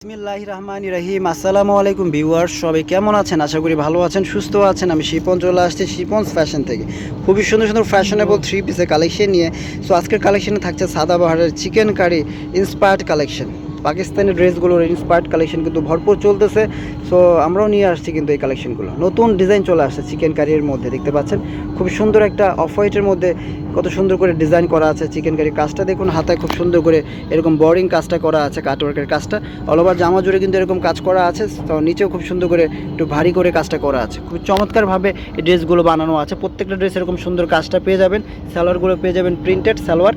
বিসমিল্লাহির রহমানির রহিম। আসসালামু আলাইকুম ভিউয়ার্স, সবাই কেমন আছেন? আশা করি ভালো আছেন, সুস্থ আছেন। আমি শিপন চলে আসছি শিপনস ফ্যাশন থেকে খুবই সুন্দর সুন্দর ফ্যাশনেবল থ্রি পিসের কালেকশন নিয়ে। সো আজকের কালেকশনে থাকছে সাদাবাহারের chicken curry inspired collection. Pakistani ড্রেসগুলোর ইন্সপায়ার্ড কালেকশন কিন্তু ভরপুর চলতেছে। সো আমরাও নিয়ে আসছি কিন্তু এই কালেকশনগুলো, নতুন ডিজাইন চলে আসছে চিকেন কারির মধ্যে। দেখতে পাচ্ছেন খুবই সুন্দর একটা অফ হোয়াইটের মধ্যে কত সুন্দর করে ডিজাইন করা আছে চিকেন কারি। কাজটা দেখুন, হাতায় খুব সুন্দর করে এরকম বোরিং কাজটা করা আছে, কাটওয়ার্কের কাজটা অল ওভার জামা জুড়ে কিন্তু এরকম কাজ করা আছে। তো নিচেও খুব সুন্দর করে একটু ভারী করে কাজটা করা আছে, খুব চমৎকারভাবে এই ড্রেসগুলো বানানো আছে। প্রত্যেকটা ড্রেস এরকম সুন্দর কাজটা পেয়ে যাবেন। সালোয়ারগুলো পেয়ে যাবেন প্রিন্টেড সালোয়ার।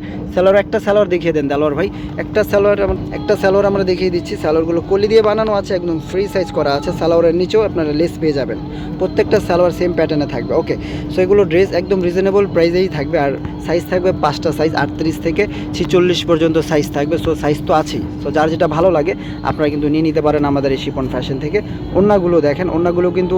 একটা সালোয়ার দেখিয়ে দেন দেলোয়ার ভাই। একটা সালোয়ার আমরা দেখিয়ে দিচ্ছি। সালোয়ারগুলো কলি দিয়ে বানানো আছে, একদম ফ্রি সাইজ করা আছে। সালোয়ারের নিচেও আপনারা লেস পেয়ে যাবেন। প্রত্যেকটা সালোয়ার সেম প্যাটার্নে থাকবে। ওকে, সো এগুলো ড্রেস একদম রিজনেবল প্রাইসেই থাকবে। আর সাইজ থাকবে 5টা সাইজ, 38 থেকে 46 পর্যন্ত সাইজ থাকবে। সো সাইজ তো আছেই। সো যার যেটা ভালো লাগে আপনারা কিন্তু নিয়ে নিতে পারেন আমাদের এই শিপন ফ্যাশন থেকে। ওড়নাগুলো দেখেন, ওড়নাগুলো কিন্তু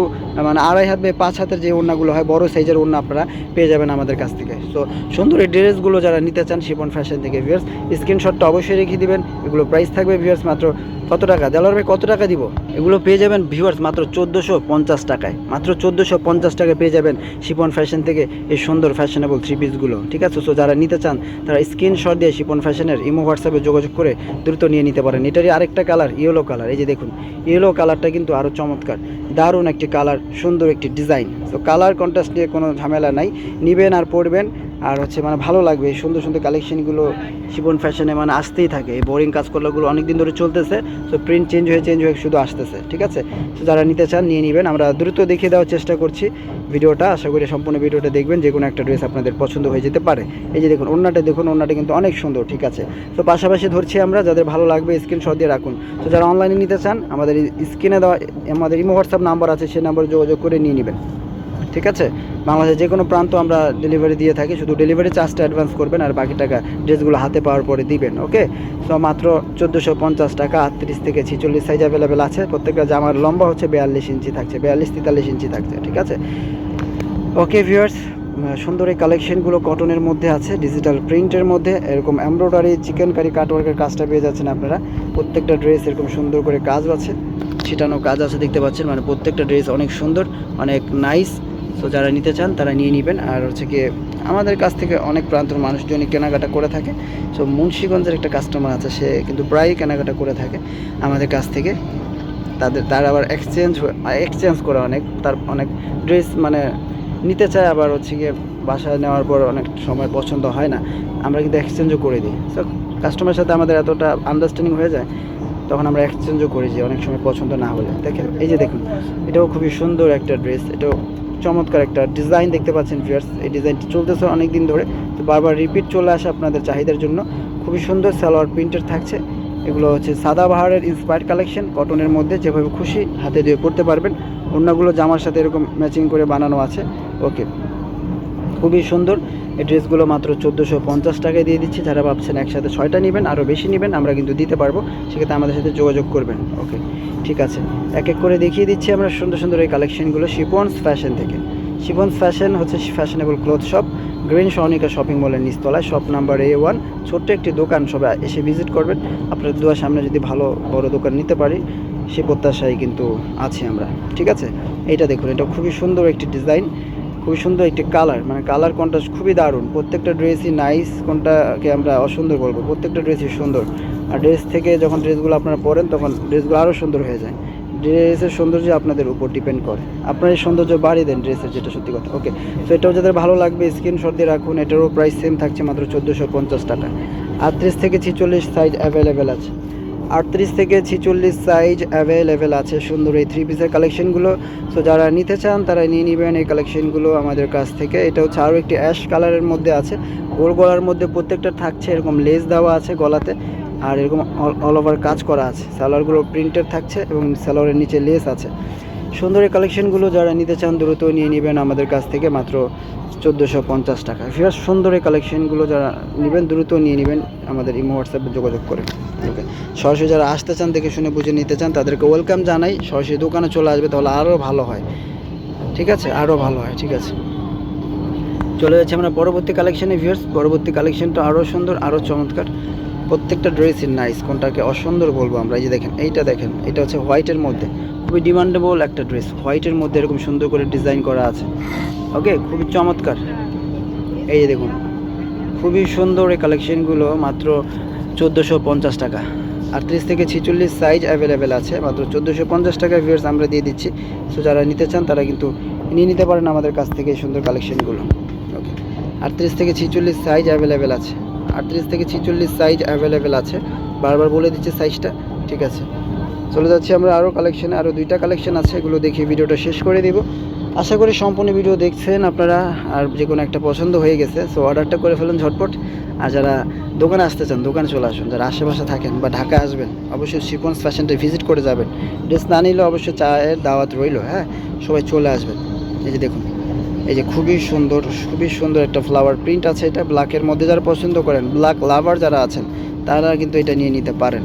মানে 2.5 হাত বা 5 হাতের যে ওড়নাগুলো হয়, বড় সাইজের ওড়না আপনারা পেয়ে যাবেন আমাদের কাছ থেকে। সো সুন্দর এই ড্রেসগুলো যারা নিতে চান শিপন ফ্যাশন থেকে ভিউয়ার্স, স্ক্রিনশটটা অবশ্যই রেখে দিবেন। এগুলো প্রাইস থাকবে ভিউয়ার্স মাত্র কত টাকা? দেলোয়ার ভাই কত টাকা দিব? এগুলো পেয়ে যাবেন ভিউয়ার্স মাত্র 1450 টাকায়। মাত্র 1450 টাকায় পেয়ে যাবেন শিপন ফ্যাশন থেকে এই সুন্দর ফ্যাশনেবল থ্রি পিসগুলো। ঠিক আছে, সো যারা নিতে চান তারা স্ক্রিনশট দিয়ে শিপন ফ্যাশনের ইমো হোয়াটসঅ্যাপে যোগাযোগ করে দ্রুত নিয়ে নিতে পারেন। এটারই আরেকটা কালার ইয়েলো কালার। এই যে দেখুন, ইয়েলো কালারটা কিন্তু আরও চমৎকার, দারুণ একটি কালার, সুন্দর একটি ডিজাইন। সো কালার কন্ট্রাস্ট নিয়ে কোনো ঝামেলা নাই, নিবেন আর পরবেন আর মানে ভালো লাগবে। এই সুন্দর সুন্দর কালেকশনগুলো শিপন ফ্যাশনে মানে আসতেই থাকে। এই বোরিং কাজ করলাগুলো অনেক দিন ধরে চলতেছে। সো প্রিন্ট চেঞ্জ হয়ে শুধু আসতেছে। ঠিক আছে, তো যারা নিতে চান নিয়ে নেবেন। আমরা দ্রুত দেখিয়ে দেওয়ার চেষ্টা করছি ভিডিওটা। আশা করি সম্পূর্ণ ভিডিওটা দেখবেন, যে কোনো একটা ড্রেস আপনাদের পছন্দ হয়ে যেতে পারে। এই যে দেখুন ওড়নাটা, দেখুন ওড়নাটা কিন্তু অনেক সুন্দর। ঠিক আছে, তো পাশাপাশি ধরছি আমরা, যাদের ভালো লাগবে স্ক্রিনশট দিয়ে রাখুন। তো যারা অনলাইনে নিতে চান আমাদের স্ক্রিনে দেওয়া আমাদের ইমো হোয়াটসঅ্যাপ নাম্বার আছে, সেই নাম্বারে যোগাযোগ করে নিয়ে নেবেন। ঠিক আছে, বাংলাদেশের যে কোনো প্রান্ত আমরা ডেলিভারি দিয়ে থাকি। শুধু ডেলিভারি চার্জটা অ্যাডভান্স করবেন আর বাকি টাকা ড্রেসগুলো হাতে পাওয়ার পরে দিবেন। ওকে, সো মাত্র 1450 টাকা। 38 থেকে 46 সাইজ অ্যাভেলেবেল আছে। প্রত্যেকটা জামার লম্বা হচ্ছে 42 ইঞ্চি থাকছে, 42-43 ইঞ্চি থাকছে। ঠিক আছে, ওকে ভিউয়ার্স, সুন্দর এই কালেকশনগুলো কটনের মধ্যে আছে, ডিজিটাল প্রিন্টের মধ্যে এরকম এমব্রয়ডারি চিকেন কারি কাটওয়ার্কের কাজটা পেয়ে যাচ্ছেন আপনারা। প্রত্যেকটা ড্রেস এরকম সুন্দর করে কাজ আছে, ছিটানো কাজ আছে, দেখতে পাচ্ছেন। মানে প্রত্যেকটা ড্রেস অনেক সুন্দর, অনেক নাইস। সো যারা নিতে চান তারা নিয়ে নেবেন। আর কি আমাদের কাছ থেকে অনেক প্রান্তর মানুষজনই কেনাকাটা করে থাকে। সো মুন্সিগঞ্জের একটা কাস্টমার আছে, সে কিন্তু প্রায়ই কেনাকাটা করে থাকে আমাদের কাছ থেকে। তার আবার এক্সচেঞ্জ করা তার অনেক ড্রেস মানে নিতে চায়, আবার গিয়ে বাসায় নেওয়ার পর অনেক সময় পছন্দ হয় না, আমরা কিন্তু এক্সচেঞ্জও করে দিই। সো কাস্টমারের সাথে আমাদের এতটা আন্ডারস্ট্যান্ডিং হয়ে যায়, তখন আমরা এক্সচেঞ্জও করে দিই অনেক সময় পছন্দ না হলে। দেখেন এই যে দেখুন, এটাও খুবই সুন্দর একটা ড্রেস, এটাও চমৎকার একটা ডিজাইন। দেখতে পাচ্ছেন ভিউয়ার্স, এই ডিজাইনটি চলতেছে অনেক দিন ধরে, তো বারবার রিপিট চলে আসে আপনাদের চাহিদার জন্য। খুবই সুন্দর সালোয়ার প্রিন্টের থাকছে। এগুলো সাদাবাহারের ইন্সপায়ার্ড কালেকশন, কটনের মধ্যে, যেভাবে খুশি হাতে দিয়ে পরতে পারবেন। ওড়নাগুলো জামার সাথে এরকম ম্যাচিং করে বানানো আছে। ওকে, খুবই সুন্দর এই ড্রেসগুলো মাত্র 1450 টাকায় দিয়ে দিচ্ছি। যারা ভাবছেন একসাথে 6টা নেবেন, আরও বেশি নেবেন, আমরা কিন্তু দিতে পারবো, সেক্ষেত্রে আমাদের সাথে যোগাযোগ করবেন। ওকে, ঠিক আছে, এক এক করে দেখিয়ে দিচ্ছি আমরা সুন্দর সুন্দর এই কালেকশনগুলো শিপনস ফ্যাশন থেকে। শিপনস ফ্যাশন হচ্ছে fashionable cloth shop, green Sonica shopping মলের নিচতলায়, শপ নাম্বার A1। ছোট্ট একটি দোকান, সবাই এসে ভিজিট করবেন। আপনাদের দুয়ার সামনে যদি ভালো বড় দোকান নিতে পারি সে প্রত্যাশায় কিন্তু আছি আমরা। ঠিক আছে, এইটা দেখুন, এটা খুবই সুন্দর একটি ডিজাইন, খুবই সুন্দর একটি কালার, মানে কালার কন্ট্রাস্ট খুবই দারুণ। প্রত্যেকটা ড্রেসই নাইস, কোনটাকে আমরা অসুন্দর বলবো? প্রত্যেকটা ড্রেসই সুন্দর। আর ড্রেস থেকে যখন ড্রেসগুলো আপনারা পরেন তখন ড্রেসগুলো আরও সুন্দর হয়ে যায়। ড্রেসের সৌন্দর্য আপনাদের উপর ডিপেন্ড করে, আপনার এই সৌন্দর্য বাড়িয়ে দেন ড্রেসের, যেটা সত্যি কথা। ওকে, তো এটাও যাদের ভালো লাগবে স্ক্রিনশট দিয়ে রাখুন। এটারও প্রাইস সেম থাকছে মাত্র 1450 টাকা। 38 থেকে 46 সাইজ অ্যাভেলেবেল আছে, 38 থেকে 46 সাইজ অ্যাভেলেবেল আছে সুন্দর এই থ্রি পিসের কালেকশনগুলো। সো যারা নিতে চান তারা নিয়ে নেবেন এই কালেকশনগুলো আমাদের কাছ থেকে। এটা হচ্ছে আরও একটি অ্যাশ কালারের মধ্যে আছে, গোল গলার মধ্যে প্রত্যেকটা থাকছে এরকম লেস দেওয়া আছে গলাতে, আর এরকম অল ওভার কাজ করা আছে। সালোয়ারগুলো প্রিন্টেড থাকছে এবং সালোয়ারের নিচে লেস আছে। সুন্দর এই কালেকশনগুলো যারা নিতে চান দ্রুত নিয়ে নেবেন আমাদের কাছ থেকে মাত্র 1450 টাকা। ফিরাস সুন্দর এই কালেকশনগুলো যারা নেবেন দ্রুত নিয়ে নেবেন আমাদের ইমো হোয়াটসঅ্যাপে যোগাযোগ করে। ওকে, সরাসরি যারা আসতে চান, দেখে শুনে বুঝে নিতে চান, তাদেরকে ওয়েলকাম জানাই। সরাসরি দোকানে চলে আসবে, তাহলে আরও ভালো হয়। ঠিক আছে, আরও ভালো হয়। ঠিক আছে, চলে যাচ্ছে আমরা পরবর্তী কালেকশানে ভিউয়ার্স। পরবর্তী কালেকশনটা আরও সুন্দর, আরও চমৎকার। প্রত্যেকটা ড্রেসই নাইস, কোনটাকে অসুন্দর বলবো আমরা। এই যে দেখেন, এইটা দেখেন, এটা হচ্ছে হোয়াইটের মধ্যে, খুবই ডিমান্ডেবল একটা ড্রেস। হোয়াইটের মধ্যে এরকম সুন্দর করে ডিজাইন করা আছে। ওকে, খুবই চমৎকার। এই যে দেখুন, খুবই সুন্দর এই কালেকশনগুলো, মাত্র 1450 টাকা। 38 থেকে 46 সাইজ অ্যাভেলেবেল আছে, মাত্র 1450 টাকা ভিউয়ার্স আমরা দিয়ে দিচ্ছি। সো যারা নিতে চান তারা কিন্তু নিয়ে নিতে পারেন আমাদের কাছ থেকে এই সুন্দর কালেকশনগুলো। ওকে, 38 থেকে 46 সাইজ অ্যাভেলেবেল আছে, 38 থেকে 46 সাইজ অ্যাভেলেবেল আছে। বারবার বলে দিচ্ছি সাইজটা, ঠিক আছে। চলে যাচ্ছি আমরা আরও কালেকশানে, আরও 2টা কালেকশন আছে, এগুলো দেখে ভিডিওটা শেষ করে দেব। আশা করি সম্পূর্ণ ভিডিও দেখছেন আপনারা, আর যে কোনো একটা পছন্দ হয়ে গেছে সো অর্ডারটা করে ফেলুন ঝটপট। আর যারা দোকানে আসতে চান দোকানে চলে আসুন, যারা আশেপাশে থাকেন বা ঢাকা আসবেন অবশ্যই শিপন্স ফ্যাশনটা ভিজিট করে যাবেন। ড্রেস না নিলে অবশ্যই চায়ের দাওয়াত রইল, হ্যাঁ, সবাই চলে আসবেন। এই যে দেখুন, এই যে খুবই সুন্দর, খুবই সুন্দর একটা ফ্লাওয়ার প্রিন্ট আছে, এটা ব্ল্যাকের মধ্যে যারা পছন্দ করেন, ব্ল্যাক লাভার যারা আছেন তারা কিন্তু এটা নিয়ে নিতে পারেন।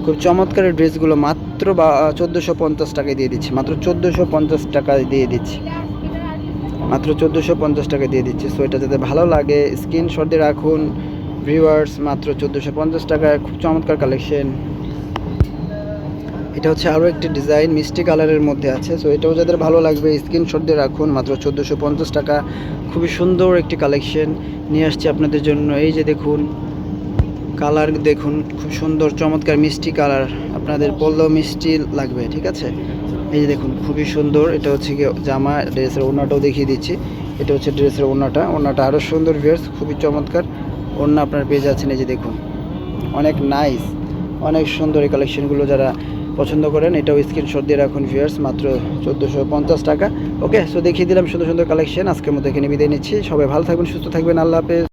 খুব চমৎকার ড্রেসগুলো মাত্র 1450 টাকায় দিয়ে দিচ্ছি, মাত্র 1450 টাকায় দিয়ে দিচ্ছি, মাত্র 1450 টাকায় দিয়ে দিচ্ছি। সো এটা যাতে ভালো লাগে স্ক্রিনশট দিয়ে রাখুন ভিউয়ার্স, মাত্র 1450 টাকায় খুব চমৎকার কালেকশন। এটা হচ্ছে আরও একটি ডিজাইন মিষ্টি কালারের মধ্যে আছে, সো এটাও যাদের ভালো লাগবে স্ক্রিনশট দিয়ে রাখুন, মাত্র 1450 টাকা। খুবই সুন্দর একটি কালেকশন নিয়ে আসছি আপনাদের জন্য। এই যে দেখুন, কালার দেখুন, খুব সুন্দর চমৎকার মিষ্টি কালার, আপনাদের পরলেও মিষ্টি লাগবে, ঠিক আছে। এই যে দেখুন, খুবই সুন্দর। এটা হচ্ছে কি জামা, ড্রেসের ওড়নাটাও দেখিয়ে দিচ্ছি। এটা হচ্ছে ড্রেসের ওড়নাটা আরও সুন্দর ভিউয়ার্স, খুবই চমৎকার ওড়না আপনার পেয়ে যাচ্ছেন। এই যে দেখুন, অনেক নাইস, অনেক সুন্দর এই কালেকশনগুলো। যারা পছন্দ করেন এটাও স্ক্রিনশট দিয়ে রাখুন ভিউয়ার্স, মাত্র 1450 টাকা। ওকে, সো দেখিয়ে দিলাম সুন্দর সুন্দর কালেকশন। আজকের মতো এখানে বিদায় নিচ্ছি, সবাই ভালো থাকবেন, সুস্থ থাকবেন, আল্লাহ হাফেজ।